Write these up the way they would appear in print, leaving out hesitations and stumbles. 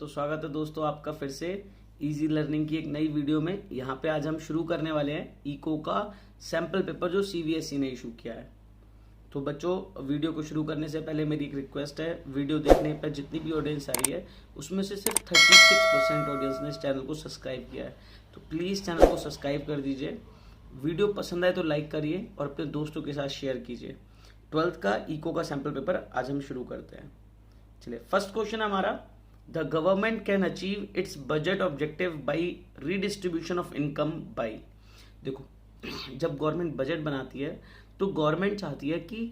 तो स्वागत है दोस्तों आपका फिर से इजी लर्निंग की एक नई वीडियो में। यहाँ पे आज हम शुरू करने वाले हैं इको का सैंपल पेपर जो सीबीएसई ने इशू किया है। तो बच्चों, वीडियो को शुरू करने से पहले मेरी एक रिक्वेस्ट है, वीडियो देखने पर जितनी भी ऑडियंस आई है उसमें से सिर्फ 36% ऑडियंस ने इस चैनल को सब्सक्राइब किया है। तो प्लीज़ चैनल को सब्सक्राइब कर दीजिए, वीडियो पसंद आए तो लाइक करिए और अपने दोस्तों के साथ शेयर कीजिए। 12th का इको का सैंपल पेपर आज हम शुरू करते हैं। चलिए, फर्स्ट क्वेश्चन हमारा, the government can achieve it's budget objective by redistribution of income by. देखो, जब गवर्नमेंट बजट बनाती है तो गवर्नमेंट चाहती है कि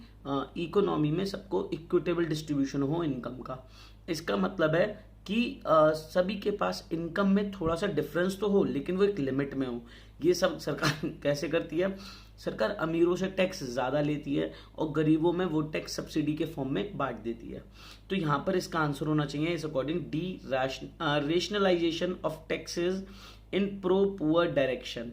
इकोनॉमी में सबको इक्विटेबल डिस्ट्रीब्यूशन हो इनकम का। इसका मतलब है कि सभी के पास इनकम में थोड़ा सा डिफरेंस तो हो, लेकिन वो एक लिमिट में हो। ये सब सरकार कैसे करती है? सरकार अमीरों से टैक्स ज़्यादा लेती है और गरीबों में वो टैक्स सब्सिडी के फॉर्म में बांट देती है। तो यहाँ पर इसका आंसर होना चाहिए इस according D, rationalisation of taxes in pro poor direction.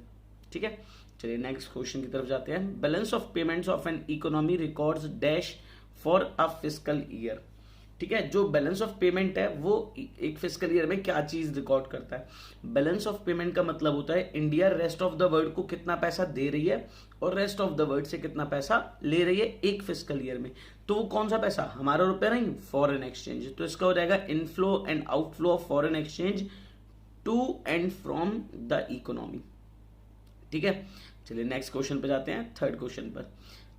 ठीक है, चलिए नेक्स्ट क्वेश्चन की तरफ जाते हैं। Balance of payments of an economy records dash for a fiscal year. ठीक है, जो बैलेंस ऑफ पेमेंट है वो एक फिस्कल ईयर में क्या चीज रिकॉर्ड करता है? बैलेंस ऑफ पेमेंट का मतलब होता है India rest of the world को कितना पैसा दे रही है और रेस्ट ऑफ द वर्ल्ड से कितना पैसा ले रही है एक फिस्कल ईयर में। तो वो कौन सा पैसा? हमारा रुपया नहीं, फॉरेन एक्सचेंज। तो इसका हो जाएगा inflow and outflow of foreign exchange to and from the economy. ठीक है, चलिए नेक्स्ट क्वेश्चन पे जाते हैं, थर्ड क्वेश्चन पर।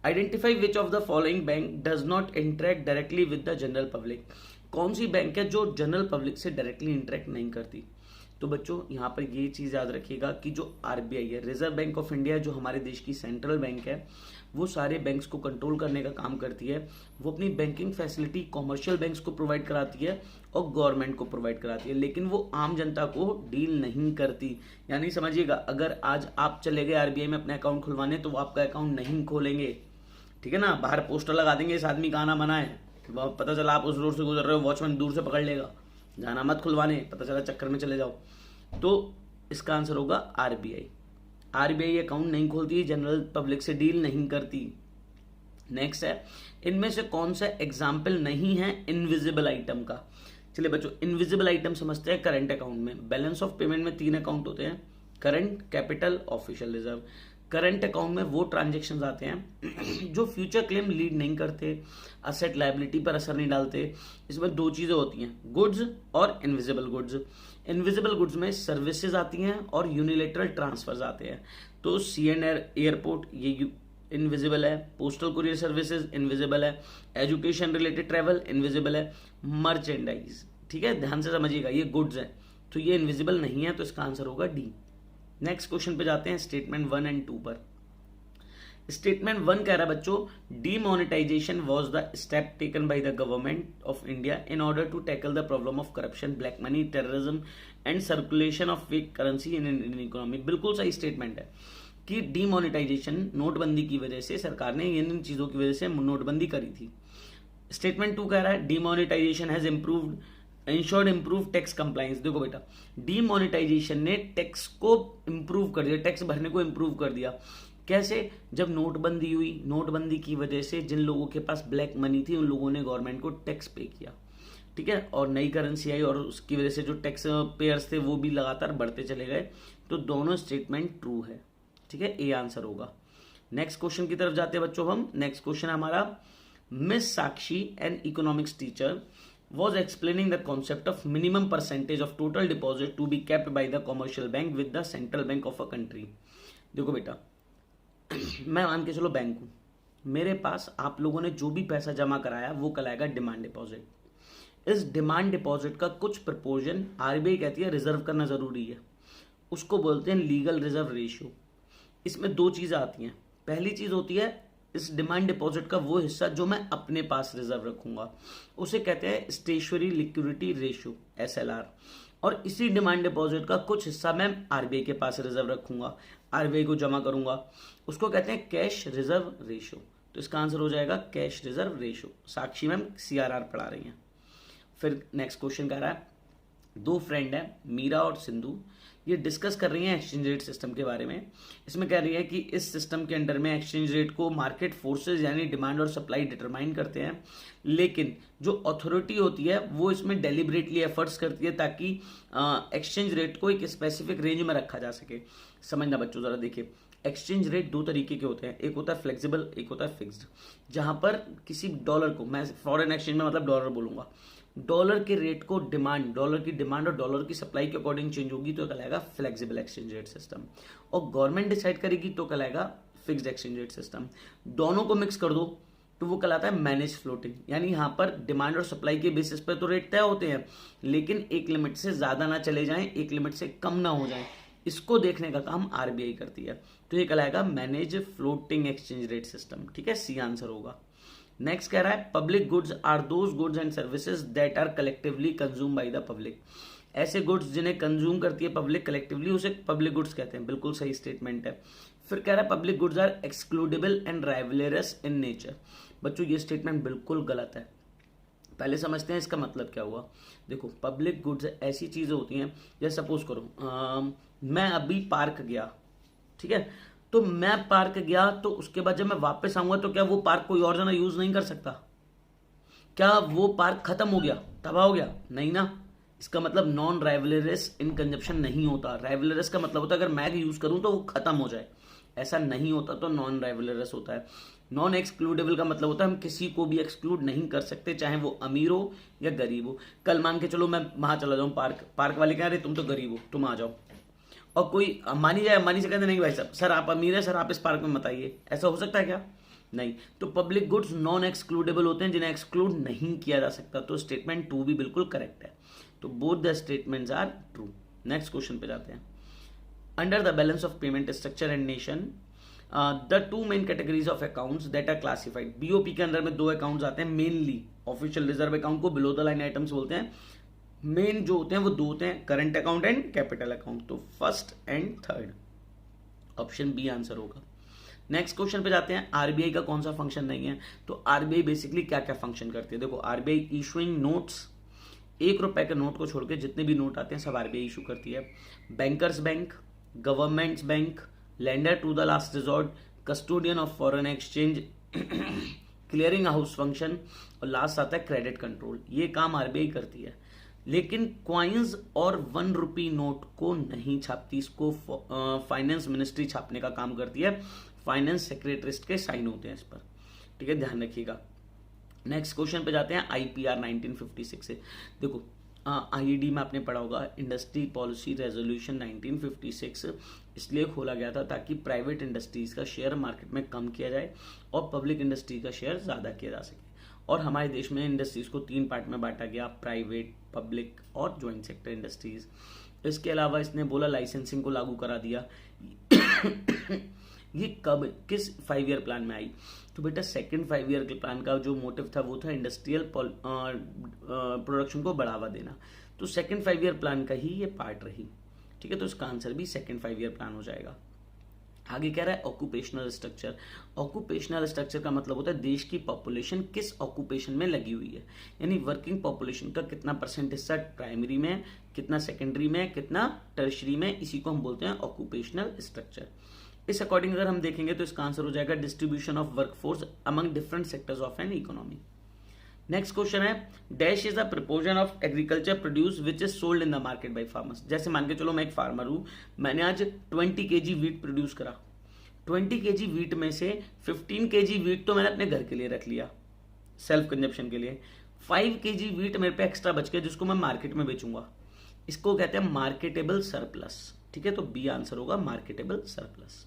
Identify which of the following bank does not interact directly with the general public. कौन सी बैंक है जो जनरल पब्लिक से डायरेक्टली इंटरेक्ट नहीं करती? तो बच्चों, यहाँ पर ये चीज याद रखिएगा कि जो आरबीआई है, रिजर्व बैंक ऑफ इंडिया, जो हमारे देश की सेंट्रल बैंक है, वो सारे बैंक्स को कंट्रोल करने का काम करती है। वो अपनी बैंकिंग फैसिलिटी कॉमर्शियल बैंक्स को प्रोवाइड कराती है और गवर्नमेंट को प्रोवाइड कराती है, लेकिन वो आम जनता को डील नहीं करती। यानी समझिएगा, अगर आज आप चले गए आरबीआई में अपने अकाउंट खुलवाने तो वो आपका अकाउंट नहीं खोलेंगे। ठीक है ना, बाहर पोस्टर लगा देंगे इस आदमी का आना मना है, पता चला आप उस रोड से गुजर रहे हो, वॉचमैन दूर से पकड़ लेगा, जाना मत खुलवाने, पता चला चक्कर में चले जाओ। तो इसका आंसर होगा आरबीआई। आरबीआई अकाउंट नहीं खोलती, जनरल पब्लिक से डील नहीं करती। नेक्स्ट है, इनमें से कौन सा एग्जाम्पल नहीं है इनविजिबल आइटम का? चलिए बच्चों, इनविजिबल आइटम समझते हैं करंट अकाउंट में। बैलेंस ऑफ पेमेंट में 3 अकाउंट होते हैं, current, capital, official reserve. Current account में वो ट्रांजेक्शन आते हैं जो फ्यूचर क्लेम लीड नहीं करते, असेट लायबिलिटी पर असर नहीं डालते। इसमें 2 चीजें होती हैं, गुड्स और इनविजिबल गुड्स। इनविजिबल गुड्स में सर्विसेज आती हैं और यूनिलेटरल ट्रांसफर्स आते हैं। तो सीएनआर एयरपोर्ट ये इनविजिबल है, पोस्टल कुरियर सर्विसेज इनविजिबल है, एजुकेशन रिलेटेड ट्रैवल इनविजिबल है, मर्चेंडाइज। ठीक है, ध्यान से समझिएगा, ये गुड्स है तो ये इनविजिबल नहीं है, तो इसका आंसर होगा डी। नेक्स्ट क्वेश्चन पे जाते हैं, स्टेटमेंट 1 एंड 2 पर। स्टेटमेंट 1 कह रहा है बच्चों, demonetisation was the step taken by the government of India in order to tackle the problem of corruption, black money, terrorism and circulation of fake currency in Indian economy. बिल्कुल सही statement है कि demonetisation, नोटबंदी की वजह से, सरकार ने इन चीजों की वजह से नोटबंदी करी थी। स्टेटमेंट 2 कह रहा है, demonetisation has improved insured improve tax compliance. देखो बेटा, डीमोनेटाइजेशन ने टैक्स को इम्प्रूव कर दिया, टैक्स भरने को इम्प्रूव कर दिया। कैसे? जब नोटबंदी हुई, नोटबंदी की वजह से जिन लोगों के पास ब्लैक मनी थी उन लोगों ने गवर्नमेंट को टैक्स पे किया। ठीक है, और नई करेंसी आई और उसकी वजह से जो टैक्स पेयर्स थे वो भी लगातार बढ़ते चले गए। तो दोनों स्टेटमेंट ट्रू है। ठीक है, ए आंसर होगा। नेक्स्ट क्वेश्चन की तरफ जाते हैं बच्चों हम। नेक्स्ट क्वेश्चन हमारा, miss Sakshi N economics teacher was explaining the concept of minimum percentage of total deposit to be kept by the commercial bank with the central bank of a country। देखो बेटा, मैं मान के चलो bank हूं, मेरे पास आप लोगों ने जो भी पैसा जमा कराया वो कहलाएगा डिमांड डिपॉजिट। इस डिमांड डिपॉजिट का कुछ प्रपोर्शन आरबीआई कहती है रिजर्व करना जरूरी है, उसको बोलते हैं लीगल रिजर्व रेशियो। इसमें 2 चीजें आती हैं। पहली चीज होती है इस डिमांड डिपॉजिट का वो हिस्सा जो मैं अपने पास रिजर्व रखूंगा, उसे कहते हैं स्टेशनरी लिक्विडिटी रेशियो, एसएलआर। और इसी डिमांड डिपॉजिट का कुछ हिस्सा मैं आरबीआई के पास रिजर्व रखूंगा, आरबीआई को जमा करूंगा, उसको कहते हैं कैश रिजर्व रेशियो। तो इसका आंसर हो जाएगा कैश रिजर्व रेशियो। साक्षी मैम सीआरआर पढ़ा रही हैं। फिर नेक्स्ट क्वेश्चन कह रहा है, दो फ्रेंड है मीरा और सिंधु, ये डिस्कस कर रही हैं एक्सचेंज रेट सिस्टम के बारे में। इसमें कह रही है कि इस सिस्टम के अंडर में एक्सचेंज रेट को मार्केट फोर्सेस यानी डिमांड और सप्लाई डिटरमाइन करते हैं, लेकिन जो अथॉरिटी होती है वो इसमें डेलिबरेटली एफर्ट्स करती है ताकि एक्सचेंज रेट को एक स्पेसिफिक रेंज में रखा जा सके। समझना बच्चों जरा देखिए, एक्सचेंज रेट दो तरीके के होते हैं, एक होता है फ्लेक्सिबल, एक होता है फिक्स्ड। जहां पर किसी डॉलर को, मैं फॉरेन एक्सचेंज में मतलब डॉलर बोलूंगा, डॉलर के रेट को डॉलर की डिमांड और डॉलर की सप्लाई के अकॉर्डिंग चेंज होगी तो कहलाएगा फ्लेक्सिबल एक्सचेंज रेट सिस्टम, और गवर्नमेंट डिसाइड करेगी तो कहलाएगा फिक्स्ड एक्सचेंज रेट सिस्टम। दोनों को मिक्स कर दो तो वो कहलाता है मैनेज फ्लोटिंग, यानी यहां पर डिमांड और सप्लाई के बेसिस पर तो रेट तय होते हैं, लेकिन एक लिमिट से ज्यादा ना चले जाएं, एक लिमिट से कम ना हो जाएं, इसको देखने का काम आरबीआई करती है। तो ये कहलाएगा manage floating exchange rate system. ठीक है, सी आंसर होगा। नेक्स्ट कह रहा है public goods are those goods and services that are collectively consume by the public. ऐसे गुड्स जिन्हें कंज्यूम करती है पब्लिक कलेक्टिवली, उसे पब्लिक गुड्स कहते हैं। बिल्कुल सही स्टेटमेंट है। फिर कह रहा है public goods are excludable and rivalrous in nature. बच्चों ये स्टेटमेंट बिल्कुल गलत है। पहले समझते हैं इसका मतलब क्या हुआ। देखो, पब्लिक गुड्स ऐसी चीजें होती हैं, जैसे सपोज करो मैं अभी पार्क गया, ठीक है, तो मैं पार्क गया तो उसके बाद जब मैं वापस आऊंगा तो क्या वो पार्क कोई और जना यूज नहीं कर सकता? क्या वो पार्क खत्म हो गया, तबाह हो गया? नहीं ना। इसका मतलब नॉन राइवलरस इन कंजप्शन नहीं होता। राइवलरस का मतलब होता है अगर मैं यूज करूं तो वो खत्म हो जाए, ऐसा नहीं होता, तो नॉन राइवलरस होता है। नॉन एक्सक्लूडेबल का मतलब होता है हम किसी को भी एक्सक्लूड नहीं कर सकते, चाहे वो अमीर हो या गरीब हो। कल मान के चलो मैं वहां चला जाऊं पार्क वाले कह रहे तुम तो गरीब हो, तुम आ जाओ, और कोई मानी से कहते नहीं भाई साहब, सर आप अमीर है, सर आप इस पार्क में मत आइए, ऐसा हो सकता है क्या? नहीं। तो पब्लिक गुड्स नॉन एक्सक्लूडेबल होते हैं, जिन्हें एक्सक्लूड नहीं किया जा सकता। तो स्टेटमेंट 2 भी बिल्कुल करेक्ट है। तो both the statements are true. Next question पे जाते हैं। Under the balance of payment structure and nation the two main categories of accounts that are classified. BOP के अंदर में दो अकाउंट्स आते हैं मेनली, ऑफिशियल रिजर्व अकाउंट को बिलो द लाइन आइटम्स बोलते हैं। मेन जो होते हैं वो दो होते हैं, current account and capital account. तो first and third, option B answer होगा। नेक्स्ट क्वेश्चन पे जाते हैं। आरबीआई का कौन सा फंक्शन नहीं है? तो आरबीआई बेसिकली क्या क्या फंक्शन करती है? देखो, आरबीआई इशूइंग नोट्स, 1 रुपए के नोट को छोड़ के जितने भी नोट आते हैं सब आरबीआई इशू करती है। Bankers bank, governments bank, lender to the last resort, custodian of foreign exchange, clearing house function, और लास्ट आता है क्रेडिट कंट्रोल। ये काम आरबीआई करती है, लेकिन क्वाइंस और 1 रुपी नोट को नहीं छापती। इसको फाइनेंस मिनिस्ट्री छापने का काम करती है, फाइनेंस सेक्रेटरिस्ट के साइन होते हैं इस पर। ठीक है, ध्यान रखिएगा। नेक्स्ट क्वेश्चन पे जाते हैं। आईपीआर 1956 से देखो, आईईडी में आपने पढ़ा होगा, इंडस्ट्री पॉलिसी रेजोल्यूशन 1956 इसलिए खोला गया था ताकि प्राइवेट इंडस्ट्रीज का शेयर मार्केट में कम किया जाए और पब्लिक इंडस्ट्री का शेयर ज्यादा किया जा सके। और हमारे देश में इंडस्ट्रीज को 3 पार्ट में बांटा गया, प्राइवेट, पब्लिक और ज्वाइंट सेक्टर इंडस्ट्रीज। इसके अलावा इसने बोला लाइसेंसिंग को लागू करा दिया। ये कब, किस 5 ईयर प्लान में आई? तो बेटा सेकंड 5 ईयर के प्लान का जो मोटिव था वो था इंडस्ट्रियल प्रोडक्शन को बढ़ावा देना। तो सेकंड 5 ईयर प्लान का ही ये पार्ट रही। ठीक है, तो इसका आंसर भी सेकंड 5 ईयर प्लान हो जाएगा। आगे कह रहा है ऑक्यूपेशनल स्ट्रक्चर। ऑक्यूपेशनल स्ट्रक्चर का मतलब होता है देश की पॉपुलेशन किस ऑक्यूपेशन में लगी हुई है, यानी वर्किंग पॉपुलेशन का कितना % हिस्सा प्राइमरी में, कितना सेकेंडरी में, कितना टर्शरी में, इसी को हम बोलते हैं ऑक्यूपेशनल स्ट्रक्चर। इस अकॉर्डिंग अगर हम देखेंगे तो इसका आंसर हो जाएगा distribution of workforce among different sectors of an economy. Next question है, dash is the proportion of agriculture produce which is sold in the market by farmers. जैसे मान के चलो मैं एक फार्मर हूं, मैंने आज 20 kg वीट प्रोड्यूस करा। 20 kg वीट में से 15 kg वीट तो मैंने अपने घर के लिए रख लिया, सेल्फ कंजप्शन के लिए। 5 kg वीट मेरे पे एक्स्ट्रा बच गया जिसको मैं मार्केट में बेचूंगा। इसको कहते हैं मार्केटेबल सरप्लस। ठीक है, तो बी आंसर होगा मार्केटेबल सरप्लस।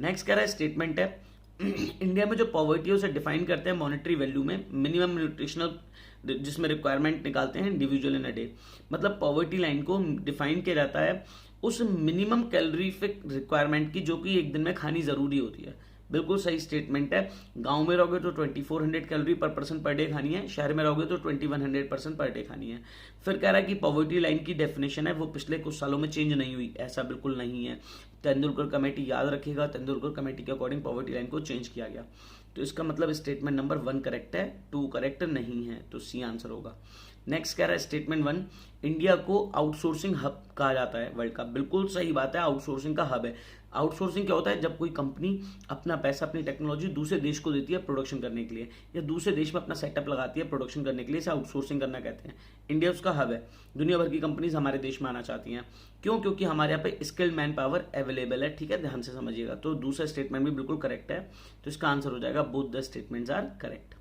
नेक्स्ट कह रहा है स्टेटमेंट है, इंडिया में जो पॉवर्टी है उसे डिफाइन करते हैं मॉनेटरी वैल्यू में, मिनिमम न्यूट्रिशनल जिसमें रिक्वायरमेंट निकालते हैं इंडिविजुअल इन अ डे। मतलब पॉवर्टी लाइन को डिफाइन किया जाता है उस मिनिमम कैलोरीफिक रिक्वायरमेंट की जो कि एक दिन में खानी जरूरी होती है। बिल्कुल सही स्टेटमेंट है। गांव में रहोगे तो 2400 कैलोरी पर पर्सन पर डे खानी है, शहर में रहोगे तो 2100% पर डे खानी है। फिर कह रहा है कि पॉवर्टी लाइन की डेफिनेशन है वो पिछले कुछ सालों में चेंज नहीं हुई, ऐसा बिल्कुल नहीं है। तेंदुलकर कमेटी याद रखिएगा, तेंदुलकर कमेटी के अकॉर्डिंग पॉवर्टी लाइन को चेंज किया गया। तो इसका मतलब स्टेटमेंट नंबर 1 करेक्ट है, 2 करेक्ट नहीं है, तो सी आंसर होगा। नेक्स्ट कह रहा है स्टेटमेंट 1, इंडिया को आउटसोर्सिंग हब कहा जाता है वर्ल्ड का। बिल्कुल सही बात है, आउटसोर्सिंग का हब है। आउटसोर्सिंग क्या होता है? जब कोई कंपनी अपना पैसा, अपनी टेक्नोलॉजी दूसरे देश को देती है प्रोडक्शन करने के लिए, या दूसरे देश में अपना सेटअप लगाती है प्रोडक्शन करने के लिए, इसे आउटसोर्सिंग करना कहते हैं। इंडिया उसका हब है। दुनिया भर की कंपनीज हमारे देश में आना चाहती हैं। क्यों? क्योंकि हमारे यहाँ पे स्किल्ड मैन पावर अवेलेबल है। ठीक है, ध्यान से समझिएगा। तो दूसरा स्टेटमेंट भी बिल्कुल करेक्ट है, तो इसका आंसर हो जाएगा both the statements are correct.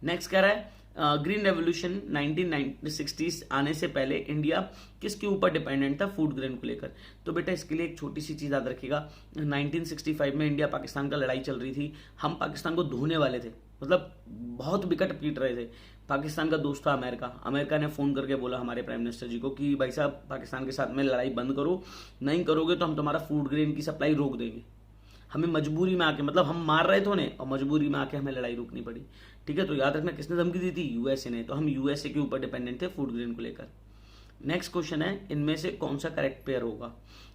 Next कह रहा है ग्रीन रेवोल्यूशन 1960s आने से पहले इंडिया किसके ऊपर डिपेंडेंट था फूड ग्रेन को लेकर? तो बेटा इसके लिए एक छोटी सी चीज याद रखिएगा। 1965 में इंडिया पाकिस्तान का लड़ाई चल रही थी। हम पाकिस्तान को धोने वाले थे, मतलब बहुत विकट पीट रहे थे। पाकिस्तान का दोस्त था अमेरिका। अमेरिका ने फोन करके बोला हमारे प्राइम मिनिस्टर जी को कि भाई साहब पाकिस्तान के साथ में लड़ाई बंद करो, नहीं करोगे तो हम तुम्हारा फूड ग्रेन की सप्लाई रोक देंगे। हमें मजबूरी में आके, मतलब हम मार रहे थे उन्हें और मजबूरी में आके हमें लड़ाई रोकनी पड़ी। ठीक है, तो याद रखना किसने धमकी दी थी? यूएसए ने। तो हम यूएसए के ऊपर डिपेंडेंट थे फूड ग्रेन को लेकर। नेक्स्ट क्वेश्चन है इनमें से कौन सा करेक्ट पेयर होगा?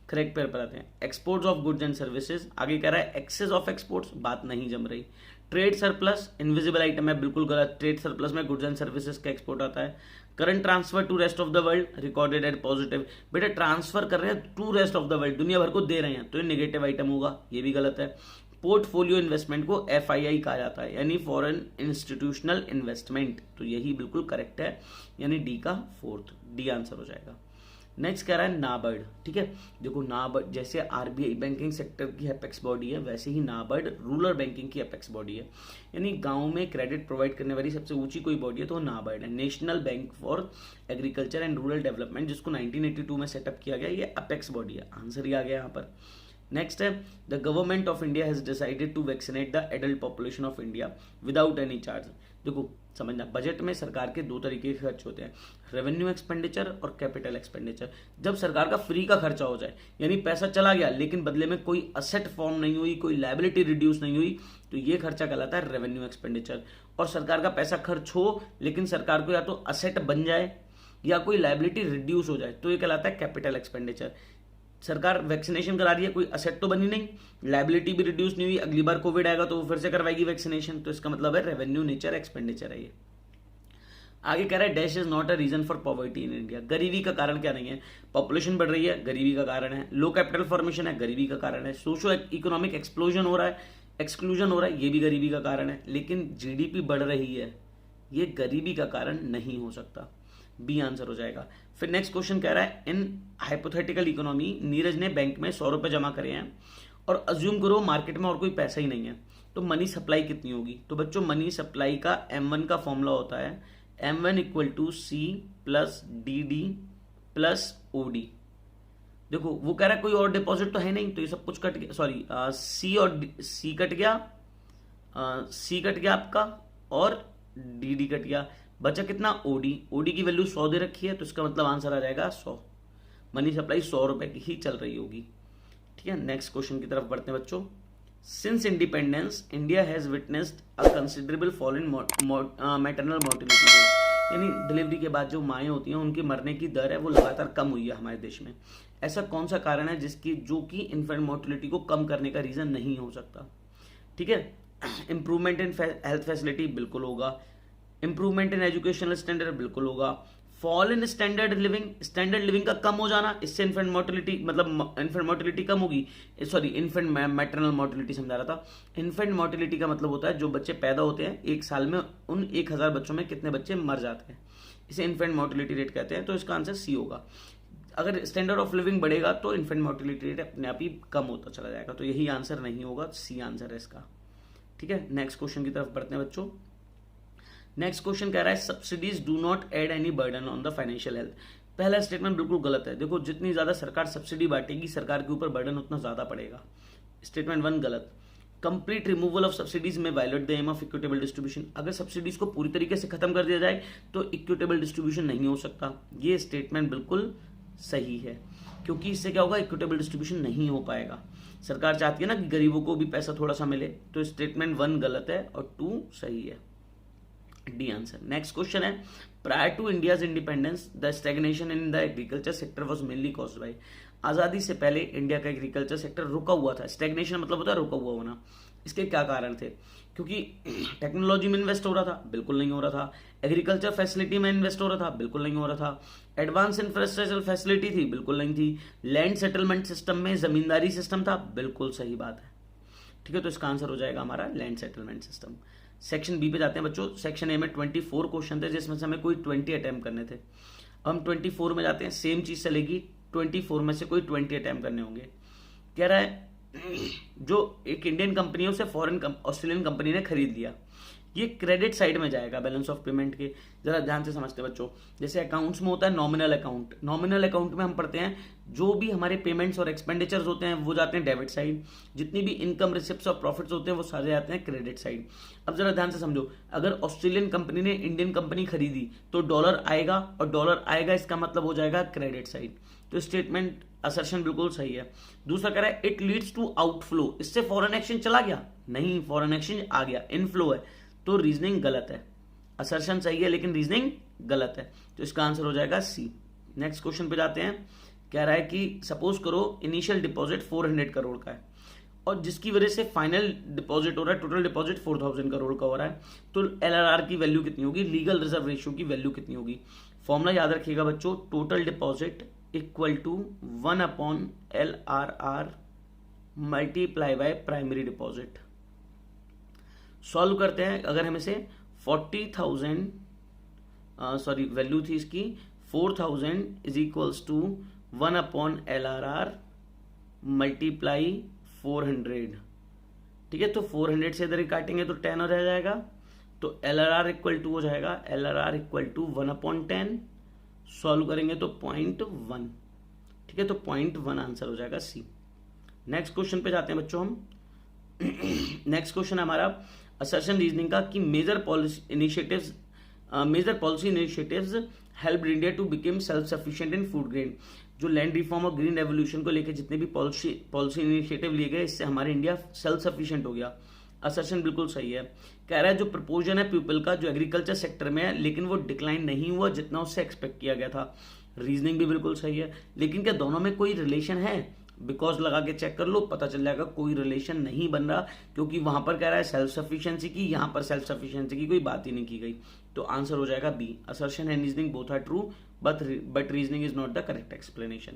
करेक्ट पेयर बताते हैं। Exports of goods and services, आगे कह रहा है एक्सेस ऑफ एक्सपोर्ट्स, बात नहीं जम रही। ट्रेड सरप्लस इनविजिबल आइटम है, बिल्कुल गलत। ट्रेड सरप्लस में गुड्स एंड सर्विसेज का एक्सपोर्ट आता है। Current transfer to rest of the world recorded at positive, बेटा ट्रांसफर कर रहे हैं to rest of the world, दुनिया भर को दे रहे हैं, तो ये नेगेटिव आइटम होगा, ये भी गलत है। पोर्टफोलियो इन्वेस्टमेंट को FII कहा जाता है, यानी फॉरेन इंस्टीट्यूशनल इन्वेस्टमेंट, तो यही बिल्कुल करेक्ट है, यानी डी का फोर्थ, डी आंसर हो जाएगा। नेक्स्ट कह रहा है नाबार्ड। ठीक है, देखो नाबार्ड जैसे RBI बैंकिंग सेक्टर की एपेक्स बॉडी है, वैसे ही नाबार्ड रूरल बैंकिंग की एपेक्स बॉडी है, यानी गांव में क्रेडिट प्रोवाइड करने वाली सबसे ऊंची कोई बॉडी है तो नाबार्ड है। National bank for agriculture and rural development, जिसको 1982 में सेटअप किया गया, ये एपेक्स बॉडी है। आंसर ही आ गया यहाँ पर। नेक्स्ट है the government of India has decided to vaccinate the adult population of India without any charge. देखो समझना, बजट में सरकार के दो तरीके के खर्च होते हैं, रेवेन्यू एक्सपेंडिचर और कैपिटल एक्सपेंडिचर। जब सरकार का फ्री का खर्चा हो जाए, यानी पैसा चला गया लेकिन बदले में कोई असेट फॉर्म नहीं हुई, कोई लायबिलिटी रिड्यूस नहीं हुई, तो ये खर्चा कहलाता है रेवेन्यू एक्सपेंडिचर। और सरकार का पैसा खर्च हो लेकिन सरकार को या तो असेट बन जाए या कोई लायबिलिटी रिड्यूस हो जाए, तो ये कहलाता है कैपिटल एक्सपेंडिचर। सरकार वैक्सीनेशन करा रही है, कोई असेट तो बनी नहीं, लायबिलिटी भी रिड्यूस नहीं हुई, अगली बार कोविड आएगा तो वो फिर से करवाएगी वैक्सीनेशन, तो इसका मतलब है रेवेन्यू नेचर एक्सपेंडिचर है ये। आगे कह रहा है dash is not a reason for poverty in India. गरीबी का कारण क्या नहीं है? पॉपुलेशन बढ़ रही है, गरीबी का कारण है। लो कैपिटल फॉर्मेशन है, गरीबी का कारण है। सोशो इकोनॉमिक एक्सप्लोजन हो रहा है, एक्सक्लूजन हो रहा है, ये भी गरीबी का कारण है। लेकिन GDP बढ़ रही है, ये गरीबी का कारण नहीं हो सकता, बी आंसर हो जाएगा। फिर नेक्स्ट क्वेश्चन कह रहा है इन हाइपोथेटिकल इकोनॉमी नीरज ने बैंक में 100 रुपए जमा करे हैं और अज्यूम करो मार्केट में और कोई पैसा ही नहीं है, तो मनी सप्लाई कितनी होगी? तो बच्चों मनी सप्लाई का M1 का फॉर्मूला होता है M1 equal to C plus DD plus OD। देखो वो कह रहा है कोई और डिपॉजिट तो है नहीं, तो ये सब कुछ कट गया, सॉरी C और C कट गया, C कट गया आपका और DD कट गया, बचा कितना? OD की वैल्यू 100 दे रखी है, तो इसका मतलब आंसर आ जाएगा 100। मनी सप्लाई 100 रुपए की ही चल रही होगी। ठीक है, नेक्स्ट क्वेश्चन की तरफ बढ़ते हैं बच्चों। Since independence India has witnessed a considerable fall in maternal mortality rate, यानी डिलीवरी के बाद जो माएँ होती हैं उनके मरने की दर है वो लगातार कम हुई है हमारे देश में। ऐसा कौन सा कारण है जो कि इन्फेंट मोर्टिलिटी को कम करने का रीजन नहीं हो सकता? ठीक है, इंप्रूवमेंट इन हेल्थ फैसिलिटी बिल्कुल होगा, इंप्रूवमेंट इन एजुकेशनल स्टैंडर्ड बिल्कुल होगा, फॉल इन स्टैंडर्ड लिविंग का कम हो जाना, इससे इन्फेंट मोर्टिलिटी मतलब इन्फेंट मोर्टिलिटी कम होगी, सॉरी इन्फेंट मैटरनल मोर्टिलिटी समझा रहा था। इन्फेंट मोर्टिलिटी का मतलब होता है जो बच्चे पैदा होते हैं एक साल में उन 1000 बच्चों में कितने बच्चे मर जाते हैं, इसे इन्फेंट मोर्टिलिटी रेट कहते हैं, तो इसका आंसर C होगा। अगर स्टैंडर्ड ऑफ लिविंग बढ़ेगा तो इन्फेंट मोर्टिलिटी रेट अपने आप ही कम होता चला जाएगा, तो यही आंसर नहीं होगा, C आंसर है इसका। ठीक है, नेक्स्ट क्वेश्चन की तरफ बढ़ते हैं बच्चों। नेक्स्ट क्वेश्चन कह रहा है subsidies do not add any burden on the financial health. पहला स्टेटमेंट बिल्कुल गलत है। देखो जितनी ज्यादा सरकार सब्सिडी बांटेगी सरकार के ऊपर बर्डन उतना ज्यादा पड़ेगा। स्टेटमेंट 1 गलत। कंप्लीट रिमूवल ऑफ सब्सिडीज में violate the aim of equitable distribution. अगर सब्सिडीज को पूरी तरीके से खत्म कर दिया जाए तो इक्विटेबल डिस्ट्रीब्यूशन नहीं हो सकता। ये स्टेटमेंट बिल्कुल सही है, क्योंकि इससे क्या होगा, इक्विटेबल डिस्ट्रीब्यूशन नहीं हो पाएगा। सरकार चाहती है ना कि गरीबों को भी पैसा थोड़ा सा मिले, तो स्टेटमेंट 1 गलत है और 2 सही है, डी आंसर। नेक्स्ट क्वेश्चन है prior to India's independence the stagnation in the agriculture sector was mainly caused by. आजादी से पहले इंडिया का एग्रीकल्चर सेक्टर रुका हुआ था। स्टैग्नेशन मतलब होता है रुका हुआ होना। इसके क्या कारण थे? क्योंकि टेक्नोलॉजी में इन्वेस्ट हो रहा था? बिल्कुल नहीं हो रहा था। एग्रीकल्चर फैसिलिटी में इन्वेस्ट हो रहा था? बिल्कुल नहीं हो रहा था। एडवांस इंफ्रास्ट्रक्चर फैसिलिटी थी? बिल्कुल नहीं थी। लैंड सेटलमेंट सिस्टम में जमींदारी सिस्टम था? बिल्कुल सही बात है। ठीक है, तो इसका आंसर हो जाएगा हमारा land settlement system. Section B पे जाते हैं बच्चों। सेक्शन ए में 24 क्वेश्चन थे, जिसमें से हमें कोई 20 अटेम्प्ट करने थे। अब हम 24 में जाते हैं, सेम चीज चलेगी। 24 में से कोई 20 अटेम्प्ट करने होंगे। कह रहा है जो एक इंडियन कंपनी है उसे फॉरेन ऑस्ट्रेलियन कंपनी ने खरीद लिया। ये क्रेडिट साइड में जाएगा बैलेंस ऑफ पेमेंट के। जरा ध्यान से समझते बच्चों। जैसे अकाउंट्स में होता है नॉमिनल अकाउंट। नॉमिनल अकाउंट में हम पढ़ते हैं जो भी हमारे पेमेंट्स और एक्सपेंडिचर्स होते हैं वो जाते हैं डेबिट साइड। जितनी भी इनकम, रिसिप्ट्स और प्रॉफिट्स होते हैं वो सारे जाते हैं क्रेडिट साइड। अब जरा ध्यान से समझो, अगर ऑस्ट्रेलियन कंपनी ने इंडियन कंपनी खरीदी तो डॉलर आएगा, और डॉलर आएगा इसका मतलब हो जाएगा क्रेडिट साइड। तो स्टेटमेंट असर्शन बिल्कुल सही है। दूसरा कह रहा है इट लीड्स टू आउटफ्लो। इससे फॉरेन एक्सचेंज चला गया? नहीं, फॉरेन एक्सचेंज आ गया, इनफ्लो है। तो रीजनिंग गलत है। असर्शन सही है लेकिन रीजनिंग गलत है। तो इसका आंसर हो जाएगा सी। नेक्स्ट क्वेश्चन पे जाते हैं। कह रहा है कि सपोज करो इनिशियल डिपॉजिट 400 करोड़ का है और जिसकी वजह से फाइनल डिपॉजिट हो रहा है, टोटल डिपॉजिट 4000 करोड़ का हो रहा है। तो LRR की वैल्यू कितनी होगी, लीगल रिजर्व रेशियो की वैल्यू कितनी होगी? फॉर्मूला याद रखिएगा बच्चों, total deposit equal to 1/LRR multiply by primary deposit. Solve करते हैं। अगर हम इसे 40,000 वैल्यू थी इसकी 4000 is equals to 1/LRR multiply 400। ठीक है, तो 400 से इधर काटेंगे तो 10 हो जाएगा। तो LRR इक्वल टू हो जाएगा LRR इक्वल टू 1/10। सॉल्व करेंगे तो 0.1। ठीक है, तो 0.1 आंसर हो जाएगा सी। नेक्स्ट क्वेश्चन पे जाते हैं बच्चों हम। नेक्स्ट क्वेश्चन हमारा असर्शन रीजनिंग का कि major policy initiatives help India to become self sufficient in food grain. जो लैंड रिफॉर्म और ग्रीन रेवोल्यूशन को लेकर जितने भी पॉलिसी इनिशिएटिव लिए गए, इससे हमारे इंडिया सेल्फ सफिशिएंट हो गया। असर्शन बिल्कुल सही है। कह रहा है जो प्रपोजन है पीपल का जो एग्रीकल्चर सेक्टर में है, लेकिन वो डिक्लाइन नहीं हुआ जितना उससे एक्सपेक्ट किया गया था। रीजनिंग भी बिल्कुल सही है, लेकिन क्या दोनों में कोई रिलेशन है? बिकॉज लगा के चेक कर लो, पता चल जाएगा कोई रिलेशन नहीं बन रहा, क्योंकि वहां पर कह रहा है सेल्फ सफिशिएंसी की, यहां पर सेल्फ सफिशिएंसी की कोई बात ही नहीं की गई। तो आंसर हो जाएगा B. Assertion and reasoning both are true but reasoning is not the correct explanation.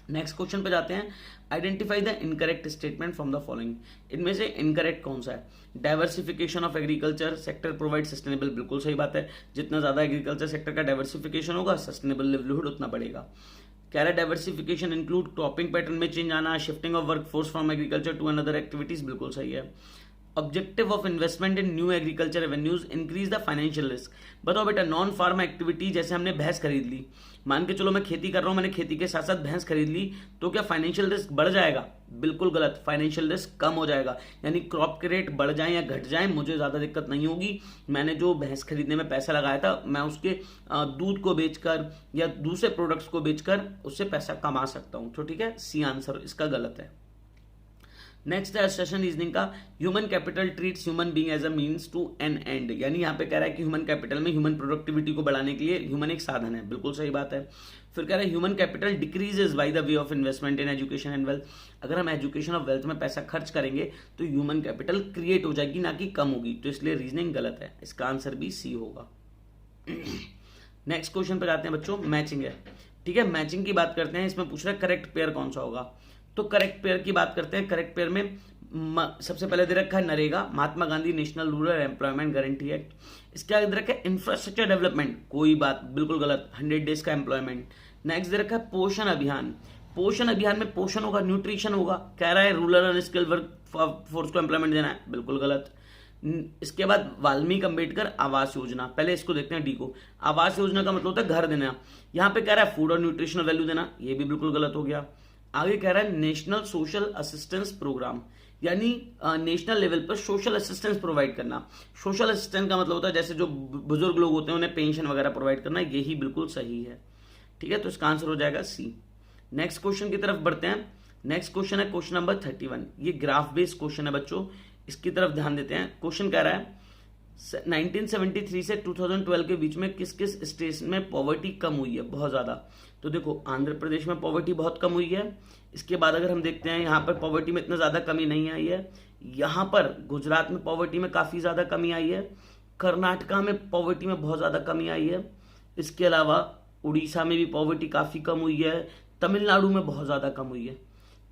Next question पे जाते हैं। Identify the incorrect statement from the following. इनमें से इनकरेक्ट कौन सा है? Diversification of agriculture sector provide sustainable, बिल्कुल सही बात है। जितना ज्यादा एग्रीकल्चर सेक्टर का डाइवर्सिफिकेशन होगा, सस्टेनेबल लिवलीहुड उतना बढ़ेगा। कह रहा है डाइवर्सिफिकेशन इंक्लूड क्रॉपिंग पैटर्न में चेंज आना, shifting of workforce from agriculture to another activities, बिल्कुल सही है। Objective of investment in new agriculture revenues increase the financial risk. बताओ बेटा, नॉन फार्म एक्टिविटी जैसे हमने भैंस खरीद ली, मान के चलो मैं खेती कर रहा हूं, मैंने खेती के साथ साथ भैंस खरीद ली, तो क्या फाइनेंशियल रिस्क बढ़ जाएगा? बिल्कुल गलत, फाइनेंशियल रिस्क कम हो जाएगा। यानी क्रॉप के रेट बढ़ जाए या घट जाए, मुझे ज्यादा दिक्कत नहीं होगी। मैंने जो भैंस खरीदने में पैसा लगाया था, मैं उसके दूध को बेचकर या दूसरे प्रोडक्ट्स को बेचकर उससे पैसा कमा सकता हूं। तो ठीक है, सी आंसर इसका गलत है। नेक्स्ट है असर्शन रीजनिंग का, human capital treats human being as a means to an end. यानी यहाँ पे कह रहा है कि ह्यूमन कैपिटल में ह्यूमन प्रोडक्टिविटी को बढ़ाने के लिए ह्यूमन एक साधन है, बिल्कुल सही बात है। फिर कह रहा है human capital decreases by the way of investment in education and wealth. अगर हम एजुकेशन और वेल्थ में पैसा खर्च करेंगे तो ह्यूमन कैपिटल क्रिएट हो जाएगी, ना कि कम होगी। तो इसलिए रीजनिंग गलत है, इसका आंसर भी सी होगा। नेक्स्ट क्वेश्चन पे जाते हैं बच्चों, मैचिंग है। ठीक है, मैचिंग की बात करते हैं। इसमें पूछ रहा है करेक्ट पेयर कौन सा होगा, तो करेक्ट पेयर की बात करते हैं। करेक्ट पेयर में सबसे पहले दे रखा है NREGA, Mahatma Gandhi national rural employment guarantee act. इसके आगे दे रखा है इंफ्रास्ट्रक्चर डेवलपमेंट, कोई बात बिल्कुल गलत, 100 डेज का एम्प्लॉयमेंट। नेक्स्ट दे रखा है पोषण अभियान। पोषण अभियान में पोषण होगा, न्यूट्रिशन होगा। कह रहा है rural and skill work force को एम्प्लॉयमेंट देना है, बिल्कुल गलत। इसके बाद वाल्मीकि अंबेडकर आवास योजना, पहले इसको देखते हैं डी को। आवास योजना का मतलब होता है घर देना, यहाँ पे कह रहा है फूड और न्यूट्रिशनल वैल्यू देना, ये भी बिल्कुल गलत हो गया। आगे कह रहा है नेशनल सोशल असिस्टेंस प्रोग्राम, यानी नेशनल लेवल पर सोशल असिस्टेंस प्रोवाइड करना। सोशल असिस्टेंस का मतलब होता है जैसे जो बुजुर्ग लोग होते हैं उन्हें पेंशन वगैरह प्रोवाइड करना, यही बिल्कुल सही है। ठीक है, तो इसका आंसर हो जाएगा सी। नेक्स्ट क्वेश्चन की तरफ बढ़ते हैं। नेक्स्ट क्वेश्चन है क्वेश्चन नंबर 31। ये ग्राफ बेस्ड क्वेश्चन है बच्चों, इसकी तरफ ध्यान देते हैं। क्वेश्चन कह रहा है 1973 से 2012 के बीच में किस किस स्टेट में पॉवर्टी कम हुई है, बहुत ज्यादा। तो देखो आंध्र प्रदेश में पॉवर्टी बहुत कम हुई है। इसके बाद अगर हम देखते हैं यहाँ पर पॉवर्टी में इतना ज्यादा कमी नहीं आई है। यहाँ पर गुजरात में पॉवर्टी में काफी ज्यादा कमी आई है। कर्नाटका में पॉवर्टी में बहुत ज़्यादा कमी आई है। इसके अलावा उड़ीसा में भी पॉवर्टी काफ़ी कम हुई है। तमिलनाडु में बहुत ज़्यादा कम हुई है।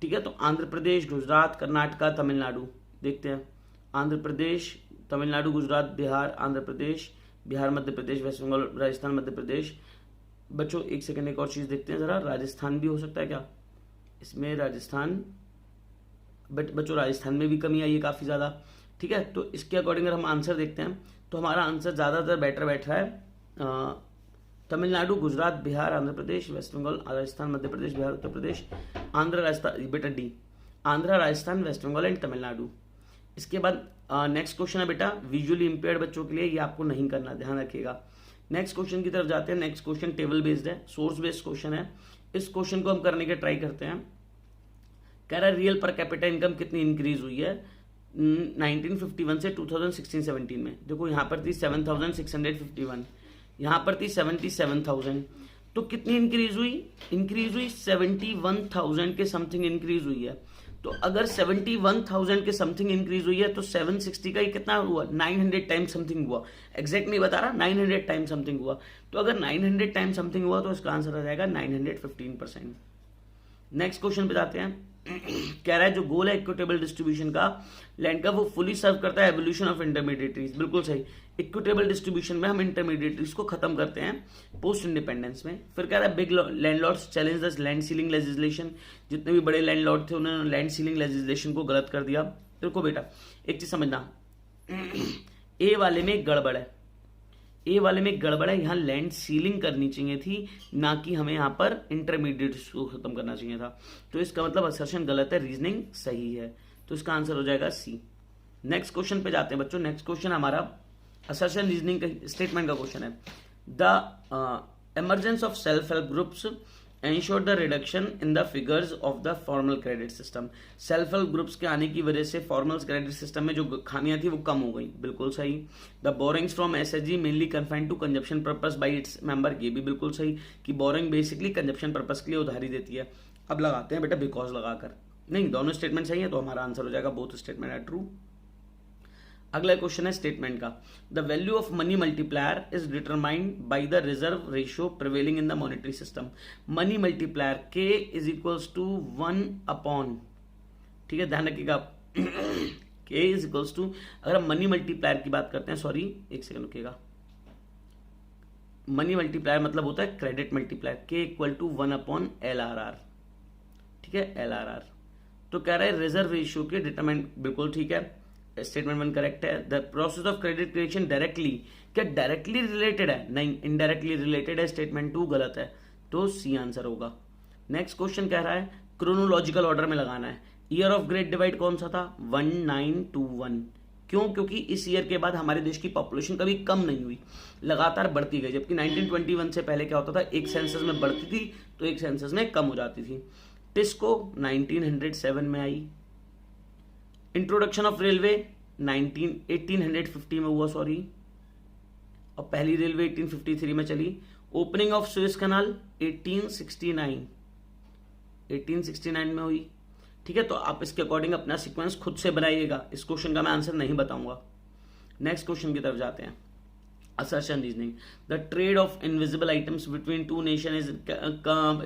ठीक है, तो आंध्र प्रदेश, गुजरात, कर्नाटका, तमिलनाडु देखते हैं। आंध्र प्रदेश, तमिलनाडु, गुजरात, बिहार, आंध्र प्रदेश, बिहार, मध्य प्रदेश, वेस्ट बंगाल, राजस्थान, मध्य प्रदेश। बच्चों एक सेकंड, एक और चीज़ देखते हैं ज़रा, राजस्थान भी हो सकता है क्या इसमें? राजस्थान, बच्चों राजस्थान में भी कमी आई है काफ़ी ज़्यादा। ठीक है, तो इसके अकॉर्डिंग अगर हम आंसर देखते हैं तो हमारा आंसर ज़्यादातर बेटर बैठ रहा है तमिलनाडु, गुजरात, बिहार, आंध्र प्रदेश, वेस्ट बंगाल, राजस्थान, मध्य प्रदेश, बिहार, उत्तर प्रदेश, आंध्र, राजस्थान, बेटा D, Andhra, Rajasthan, West Bengal and Tamil Nadu. इसके बाद नेक्स्ट क्वेश्चन है बेटा विजुअली इंपेयर्ड बच्चों के लिए, ये आपको नहीं करना, ध्यान रखिएगा। नेक्स्ट क्वेश्चन की तरफ जाते हैं। नेक्स्ट क्वेश्चन टेबल बेस्ड है, सोर्स बेस्ड क्वेश्चन है। इस क्वेश्चन को हम करने के ट्राई करते हैं। कह रहा है रियल पर कैपिटा इनकम कितनी इंक्रीज हुई है 1951 से 2016-17 में। देखो यहाँ पर थी 7,651, यहाँ पर थी 77,000, तो कितनी इंक्रीज हुई? इंक्रीज हुई 71,000 के समथिंग इंक्रीज हुई है। तो अगर 71,000 के समथिंग इंक्रीज हुई है तो 760 का ही कितना हुआ? 900 टाइम समथिंग हुआ। एग्जैक्ट नहीं बता रहा, 900 टाइम समथिंग हुआ। तो अगर 900 टाइम समथिंग हुआ तो इसका आंसर आ जाएगा 915%। नेक्स्ट क्वेश्चन पे जाते हैं। कह रहा है जो गोल है इक्विटेबल डिस्ट्रीब्यूशन का लैंड का, वो फुली सर्व करता है एवोल्यूशन ऑफ इंटरमीडिएटरीज। बिल्कुल सही, इक्विटेबल डिस्ट्रीब्यूशन में हम इंटरमीडिएटरीज को खत्म करते हैं पोस्ट इंडिपेंडेंस में। फिर कह रहा है big landlords challenge the land ceiling legislation. जितने भी बड़े लैंडलॉर्ड थे उन्होंने लैंड सीलिंग लेजिस्लेशन को गलत कर दिया। देखो बेटा एक चीज समझना, ए वाले में गड़बड़ है, ए वाले में गड़बड़ है। यहाँ लैंड सीलिंग करनी चाहिए थी, ना कि हमें यहाँ पर इंटरमीडिएट को खत्म करना चाहिए था। तो इसका मतलब असर्शन गलत है, रीजनिंग सही है। तो इसका आंसर हो जाएगा सी। नेक्स्ट क्वेश्चन पे जाते हैं बच्चों। नेक्स्ट क्वेश्चन हमारा असर्शन रीजनिंग का स्टेटमेंट का क्वेश्चन है। The emergence of self-help groups ensured the reduction in the figures of the formal credit system। Self help groups के आने की वजह से फॉर्मल क्रेडिट सिस्टम में जो खामियां थी वो कम हो गई। बिल्कुल सही। The borrowings from SHG mainly confined to consumption purpose by its member, ये भी बिल्कुल सही कि बोरिंग बेसिकली कंजप्शन पर्पस के लिए उधारी देती है। अब लगाते हैं बेटा बिकॉज लगाकर, नहीं दोनों स्टेटमेंट सही है तो हमारा आंसर हो जाएगा बोथ स्टेटमेंट आर ट्रू। अगला क्वेश्चन है स्टेटमेंट का। The value of money multiplier is determined by the reserve ratio prevailing in the monetary system. Money multiplier के इज इक्वल्स टू 1 अपॉन, ठीक है ध्यान रखिएगा, के इज इक्वल्स टू, अगर हम मनी मल्टीप्लायर की बात करते हैं, सॉरी एक सेकंड रुकिएगा, मनी मल्टीप्लायर मतलब होता है क्रेडिट मल्टीप्लायर, के इक्वल टू 1 अपॉन LRR, ठीक है LRR। तो कह रहा है रिजर्व रेशियो के डिटरमाइन, बिल्कुल ठीक है, स्टेटमेंट 1 करेक्ट है। The process of credit creation directly, क्या डायरेक्टली रिलेटेड है? नहीं, इनडायरेक्टली रिलेटेड है। स्टेटमेंट 2 गलत है, तो सी आंसर होगा। नेक्स्ट क्वेश्चन कह रहा है क्रोनोलॉजिकल ऑर्डर में लगाना है। ईयर ऑफ ग्रेट डिवाइड कौन सा था? 1921। क्यों? क्योंकि इस ईयर के बाद हमारे देश की पॉपुलेशन कभी कम नहीं हुई, लगातार बढ़ती गई। जबकि 1921 से पहले क्या होता था, एक सेंसस में बढ़ती थी तो एक सेंसस में कम हो जाती थी। टिस्को 1907 में आई। इंट्रोडक्शन ऑफ रेलवे 1850 में हुआ, सॉरी, और पहली रेलवे 1853 में चली। ओपनिंग ऑफ सुएज कैनाल 1869 में हुई। ठीक है, तो आप इसके अकॉर्डिंग अपना सीक्वेंस खुद से बनाइएगा, इस क्वेश्चन का मैं आंसर नहीं बताऊंगा। नेक्स्ट क्वेश्चन की तरफ जाते हैं। assertion reasoning, the trade of invisible items between two nation is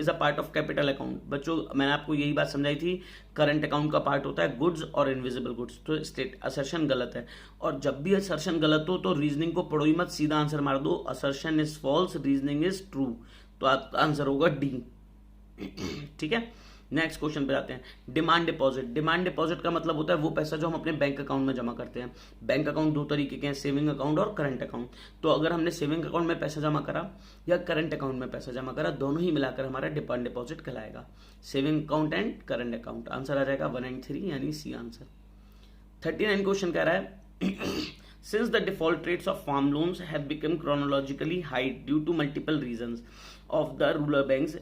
a part of capital account। बच्चों मैंने आपको यही बात समझाई थी, करंट अकाउंट का पार्ट होता है गुड्स और इनविजिबल गुड्स। तो स्टेट असर्शन गलत है, और जब भी असर्शन गलत हो तो रीजनिंग को पढ़ो ही मत, सीधा आंसर मार दो, assertion is false, reasoning is true. तो आपका आंसर होगा डी। ठीक है, नेक्स्ट क्वेश्चन पे जाते हैं। डिमांड डिपॉजिट, डिमांड डिपॉजिट का मतलब होता है वो पैसा जो हम अपने बैंक अकाउंट में जमा करते हैं। बैंक अकाउंट दो तरीके के हैं, सेविंग अकाउंट और करंट अकाउंट। तो अगर हमने सेविंग अकाउंट में पैसा जमा करा या करंट अकाउंट में पैसा जमा करा, दोनों ही मिलाकर हमारा डिमांड डिपॉजिट कहलाएगा। Saving account and current account, answer आ जाएगा 1 and 3 यानी सी आंसर। 39 क्वेश्चन कह रहा है since the default rates of farm loans have become chronologically high due to multiple reasons of the rural banks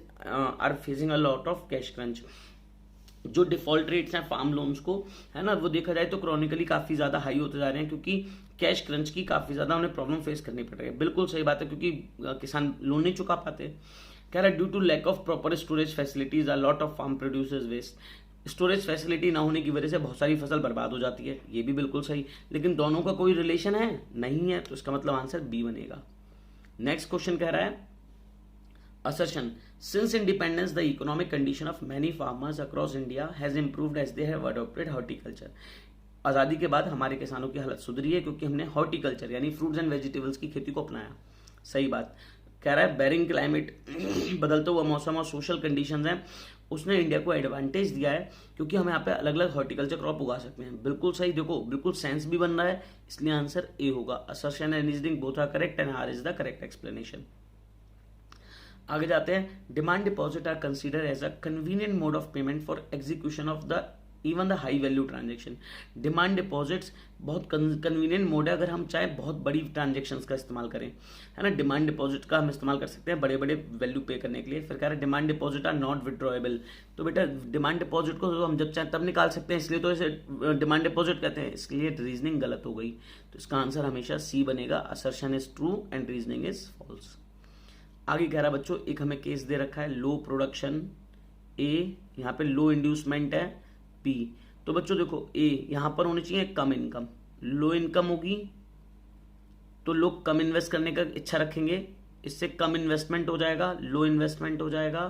are facing a lot of cash crunch। जो default rates हैं farm loans को, है ना, वो देखा जाए तो क्रॉनिकली काफी ज्यादा हाई होते जा रहे हैं, क्योंकि कैश क्रंच की काफी ज्यादा उन्हें प्रॉब्लम फेस करनी पड़ रही है। बिल्कुल सही बात है, क्योंकि किसान लोन नहीं चुका पाते। कह रहा है due to lack of proper storage facilities a lot of farm producers waste. Storage facility ना होने की वजह से बहुत सारी फसल बर्बाद हो जाती है, ये भी बिल्कुल सही, लेकिन दोनों का कोई रिलेशन है नहीं है, तो इसका मतलब आंसर बी बनेगा। नेक्स्ट क्वेश्चन कह रहा है assertion since independence the economic condition of many farmers across India has improved as they have adopted horticulture। आज़ादी के बाद हमारे किसानों की हालत सुधरी है क्योंकि हमने हॉर्टिकल्चर यानी फ्रूट्स एंड वेजिटेबल्स की खेती को अपनाया। सही बात। कह रहा है बेरिंग क्लाइमेट बदलता हुआ मौसम और सोशल कंडीशंस हैं, उसने इंडिया को एडवांटेज दिया है क्योंकि हम यहाँ पे अलग अलग हॉर्टिकल्चर क्रॉप उगा सकते हैं। बिल्कुल सही, देखो बिल्कुल सेंस भी बन रहा है, इसलिए आंसर ए होगा। Assertion and reasoning both are correct and R is the correct explanation. आगे जाते हैं। Demand deposit are consider as a convenient mode of payment for execution of the even the high value transaction. Demand deposits बहुत convenient mode है अगर हम चाहे बहुत बड़ी ट्रांजेक्शन्स का इस्तेमाल करें, है ना। डिमांड डिपॉजिट का हम इस्तेमाल कर सकते हैं बड़े बड़े वैल्यू पे करने के लिए। फिर कह रहे हैं demand deposit are not withdrawable. तो बेटा डिमांड डिपॉजिट को तो हम जब चाहे तब निकाल सकते हैं, इसलिए तो इसे डिमांड डिपॉजिट कहते हैं, इसलिए रीजनिंग गलत हो गई। तो इसका आंसर हमेशा सी बनेगा। Assertion is true and reasoning is false. आगे कह रहा है बच्चों, एक हमें केस दे रखा है लो प्रोडक्शन ए, यहाँ पे लो इंड्यूसमेंट है पी। तो बच्चों देखो ए यहां पर होनी चाहिए कम इनकम, लो इनकम होगी तो लोग कम इन्वेस्ट करने का इच्छा रखेंगे, इससे कम इन्वेस्टमेंट हो जाएगा, लो इन्वेस्टमेंट हो जाएगा,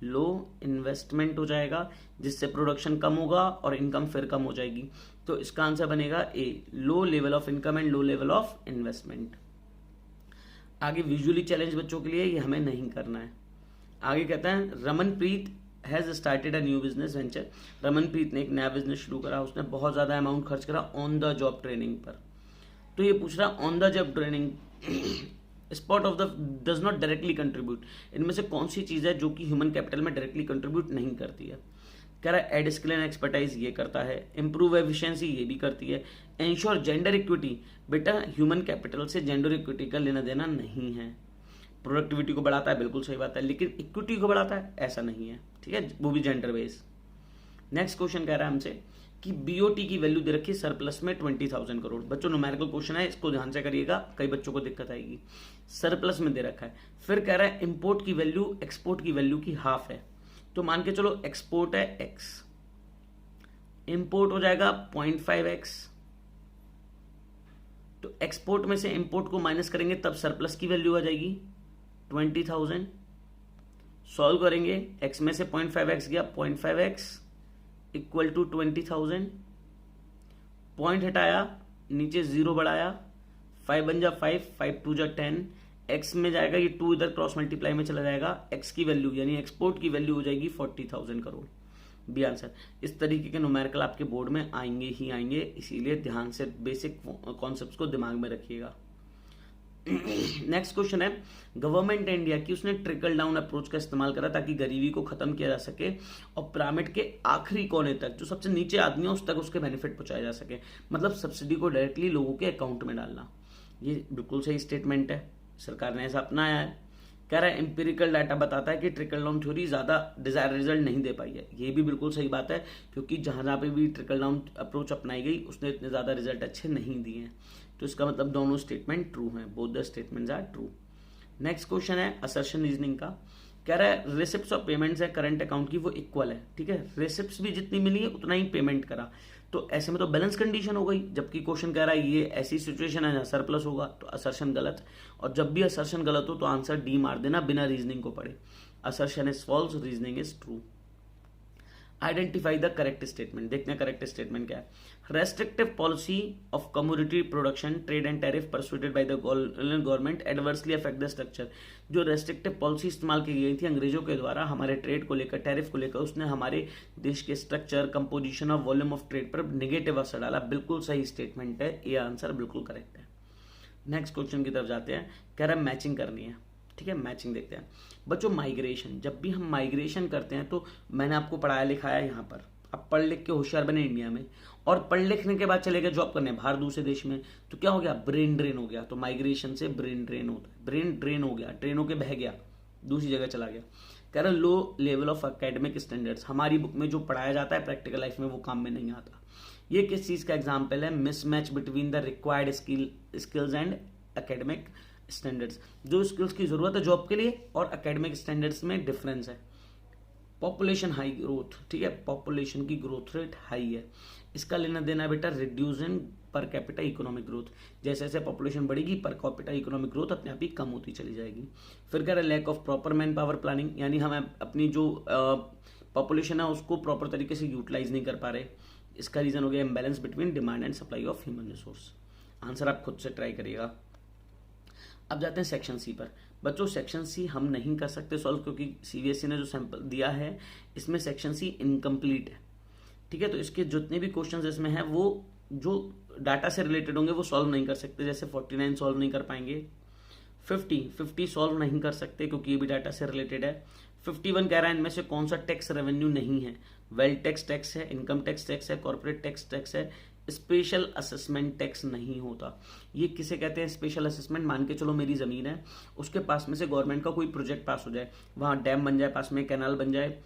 लो इन्वेस्टमेंट हो जाएगा, जिससे प्रोडक्शन कम होगा और इनकम फिर कम हो जाएगी। तो इसका आंसर बनेगा A, low level of income and low level of investment. आगे विजुअली चैलेंज बच्चों के लिए ये हमें नहीं करना है। आगे कहता है Ramanpreet has started a new business venture. Ramanpreet ने एक नया बिजनेस शुरू करा, उसने बहुत ज्यादा अमाउंट खर्च करा ऑन द जॉब ट्रेनिंग पर। तो ये पूछ रहा on the job training spot of the does not directly contribute, इनमें से कौन सी चीज है जो कि ह्यूमन कैपिटल में डायरेक्टली कंट्रीब्यूट नहीं करती है। कह रहा है एड स्किल एंड एक्सपर्टाइज, ये करता है। इंप्रूव एफिशिएंसी, ये भी करती है। एंश्योर जेंडर इक्विटी, बेटा ह्यूमन कैपिटल से जेंडर इक्विटी का लेना देना नहीं है। प्रोडक्टिविटी को बढ़ाता है, बिल्कुल सही बात है, लेकिन इक्विटी को बढ़ाता है ऐसा नहीं है, ठीक है, वो भी जेंडर बेस। नेक्स्ट क्वेश्चन कह रहा है हमसे कि बीओटी की वैल्यू दे रखी है सरप्लस में 20,000 करोड़। बच्चों न्यूमेरिकल क्वेश्चन है, इसको ध्यान से करिएगा, कई बच्चों को दिक्कत आएगी। सरप्लस में दे रखा है, फिर कह रहा है इंपोर्ट की वैल्यू एक्सपोर्ट की वैल्यू की हाफ है। तो मान के चलो एक्सपोर्ट है एक्स, इंपोर्ट हो जाएगा 0.5x। तो एक्सपोर्ट में से इंपोर्ट को माइनस करेंगे तब सरप्लस की वैल्यू आ जाएगी 20,000। सॉल्व करेंगे, x में से 0.5x गया, 0.5x इक्वल टू 20,000। पॉइंट हटाया, नीचे 0 बढ़ाया, 5 बन जा 5, 5 2 जा 10, x में जाएगा ये 2 इधर क्रॉस मल्टीप्लाई में चला जाएगा, x की वैल्यू यानी एक्सपोर्ट की वैल्यू हो जाएगी 40,000 करोड़। B answer. इस तरीके के न्यूमेरिकल आपके बोर्ड में आएंगे ही आएंगे, इसीलिए ध्यान से बेसिक कॉन्सेप्ट्स को दिमाग में रखिएगा। नेक्स्ट क्वेश्चन है गवर्नमेंट इंडिया की उसने ट्रिकल डाउन अप्रोच का इस्तेमाल करा ताकि गरीबी को खत्म किया जा सके और पिरामिड के आखिरी कोने तक जो सबसे नीचे आदमी है उस तक उसके बेनिफिट पहुंचाया जा सके, मतलब सब्सिडी को डायरेक्टली लोगों के अकाउंट में डालना। ये बिल्कुल सही स्टेटमेंट है, सरकार ने ऐसा अपनाया है। कह रहा है एम्पिरिकल डाटा बताता है कि ट्रिकल डाउन थ्योरी ज्यादा डिजायर रिजल्ट नहीं दे पाई है। ये भी बिल्कुल सही बात है, क्योंकि जहां पे भी ट्रिकल डाउन अप्रोच अपनाई गई उसने इतने ज्यादा रिजल्ट अच्छे नहीं दिए हैं। तो इसका मतलब दोनों स्टेटमेंट ट्रू हैं, both the statements are true. Next question है असर्शन रीजनिंग का। कह रहा है रिसिप्ट्स और पेमेंट्स है करंट अकाउंट की वो इक्वल है, ठीक है, रिसिप्ट्स भी जितनी मिली है उतना ही पेमेंट करा, तो ऐसे में तो बैलेंस कंडीशन हो गई। जबकि क्वेश्चन कह रहा है ये ऐसी सिचुएशन है जहां सरप्लस होगा, तो असर्शन गलत। और जब भी असर्शन गलत हो तो आंसर डी मार देना बिना रीजनिंग को पढ़े। Assertion is false, reasoning is true. Identify the correct statement, देखते हैं करेक्ट स्टेटमेंट क्या है। Restrictive policy of commodity production trade and tariff persuaded by the government adversely affect the structure. जो रेस्ट्रिक्टिव पॉलिसी इस्तेमाल की गई थी अंग्रेजों के द्वारा हमारे ट्रेड को लेकर, टैरिफ को लेकर, उसने हमारे देश के स्ट्रक्चर, कंपोजिशन और वॉल्यूम ऑफ ट्रेड पर नेगेटिव असर डाला। बिल्कुल सही स्टेटमेंट है, ये आंसर बिल्कुल करेक्ट है। नेक्स्ट क्वेश्चन की तरफ जाते हैं। कह रहा है मैचिंग करनी है, ठीक है, मैचिंग देखते हैं। बच्चों माइग्रेशन, जब भी हम माइग्रेशन करते हैं तो मैंने आपको पढ़ाया लिखाया यहाँ पर, अब पढ़ लिख के होशियार बने इंडिया में, और पढ़ लिखने के बाद चले गए जॉब करने बाहर दूसरे देश में, तो क्या हो गया, ब्रेन ड्रेन हो गया। तो माइग्रेशन से ब्रेन ड्रेन होता है, ब्रेन ड्रेन हो गया, ट्रेन होके बह गया, दूसरी जगह चला गया। कह रहा लो लेवल ऑफ एकेडमिक स्टैंडर्ड्स, हमारी बुक में जो पढ़ाया जाता है प्रैक्टिकल लाइफ में वो काम में नहीं आता। ये किस चीज का एग्जाम्पल है, mismatch between the required skills and academic standards. जो स्किल्स की जरूरत है जॉब के लिए और एकेडमिक स्टैंडर्ड्स में डिफरेंस है। पॉपुलेशन हाई ग्रोथ, ठीक है, पॉपुलेशन की ग्रोथ रेट हाई है, इसका लेना देना है बेटा reduce in per capita economic growth, जैसे जैसे पॉपुलेशन बढ़ेगी पर कैपिटा इकोनॉमिक ग्रोथ अपने आप ही कम होती चली जाएगी। फिर कह रहा है lack of proper manpower planning, यानी हम अपनी जो पॉपुलेशन है उसको प्रॉपर तरीके से यूटिलाइज नहीं कर पा रहे, इसका रीजन हो गया imbalance between demand and supply of human resource. Answer आप खुद से ट्राई करिएगा। अब जाते हैं सेक्शन सी पर। बच्चों सेक्शन सी हम नहीं कर सकते सॉल्व, क्योंकि सीबीएसई ने जो सैंपल दिया है इसमें सेक्शन सी इनकम्प्लीट है, ठीक है। तो इसके जितने भी क्वेश्चंस इसमें हैं वो जो डाटा से रिलेटेड होंगे वो सॉल्व नहीं कर सकते, जैसे 49 सॉल्व नहीं कर पाएंगे, 50 सॉल्व नहीं कर सकते क्योंकि ये भी डाटा से रिलेटेड है। 51 कह रहा है इनमें से कौन सा टैक्स रेवेन्यू नहीं है, वेल्थ टैक्स टैक्स है, इनकम टैक्स टैक्स है, कॉर्पोरेट टैक्स टैक्स है, स्पेशल असेसमेंट टैक्स नहीं होता। ये किसे कहते हैं स्पेशल असेसमेंट? मान के चलो मेरी जमीन है, उसके पास में से गवर्नमेंट का कोई प्रोजेक्ट पास हो जाए, वहां डैम बन जाए, पास में कैनाल बन जाए,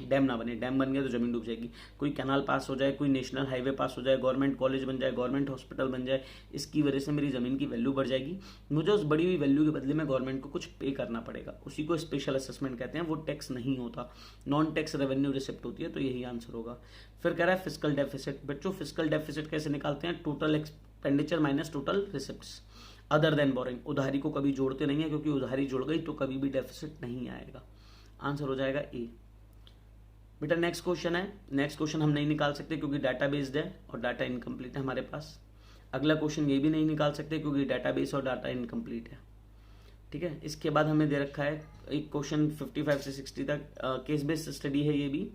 डैम ना बने, डैम बन गया तो जमीन डूब जाएगी, कोई कैनाल पास हो जाए, कोई नेशनल हाईवे पास हो जाए, गवर्नमेंट कॉलेज बन जाए, गवर्नमेंट हॉस्पिटल बन जाए, इसकी वजह से मेरी जमीन की वैल्यू बढ़ जाएगी, मुझे उस बढ़ी हुई वैल्यू के बदले में गवर्नमेंट को कुछ पे करना पड़ेगा, उसी को स्पेशल असेसमेंट कहते हैं, वो टैक्स नहीं होता, नॉन टैक्स रेवेन्यू रिसिप्ट होती है, तो यही आंसर होगा। फिर कह रहा है फिस्कल डेफिसिट। बच्चों फिस्कल डेफिसिट कैसे निकालते हैं? Total expenditure minus total receipts other than boring. उधारी को कभी जोड़ते नहीं है, क्योंकि उधारी जुड़ गई तो कभी भी डेफिसिट नहीं आएगा। आंसर हो जाएगा ए। बेटा नेक्स्ट क्वेश्चन है, नेक्स्ट क्वेश्चन हम नहीं निकाल सकते क्योंकि डाटा बेस्ड है और डाटा इनकम्प्लीट है हमारे पास। अगला क्वेश्चन ये भी नहीं निकाल सकते क्योंकि डाटा बेस और डाटा इनकम्प्लीट है, ठीक है। इसके बाद हमें दे रखा है एक क्वेश्चन 55 से 60 तक, केस बेस्ड स्टडी है ये भी।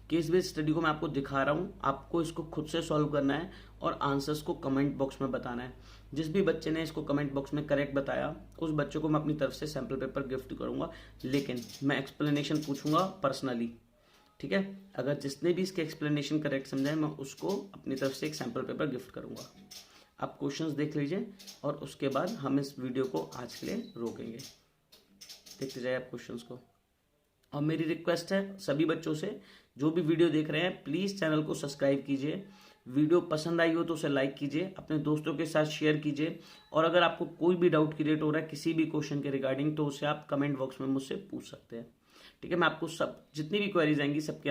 केस बेस्ड स्टडी को मैं आपको दिखा रहा हूँ, आपको इसको खुद से सॉल्व करना है और आंसर्स को कमेंट बॉक्स में बताना है। जिस भी बच्चे ने इसको कमेंट बॉक्स में करेक्ट बताया उस बच्चे को मैं अपनी तरफ से सैम्पल पेपर गिफ्ट करूंगा, लेकिन मैं एक्सप्लेनेशन पूछूंगा पर्सनली, ठीक है। अगर जिसने भी इसके एक्सप्लेनेशन करेक्ट समझाए मैं उसको अपनी तरफ से एक सैम्पल पेपर गिफ्ट करूंगा। आप क्वेश्चंस देख लीजिए और उसके बाद हम इस वीडियो को आज के लिए रोकेंगे। देखते जाइए आप क्वेश्चंस को। और मेरी रिक्वेस्ट है सभी बच्चों से, जो भी वीडियो देख रहे हैं प्लीज़ चैनल को सब्सक्राइब कीजिए, वीडियो पसंद आई हो तो उसे लाइक कीजिए, अपने दोस्तों के साथ शेयर कीजिए, और अगर आपको कोई भी डाउट क्रिएट हो रहा है किसी भी क्वेश्चन के रिगार्डिंग तो उसे आप कमेंट बॉक्स में मुझसे पूछ सकते हैं, ठीक है। मैं आपको सब जितनी भी क्वेरीज आएंगी सबके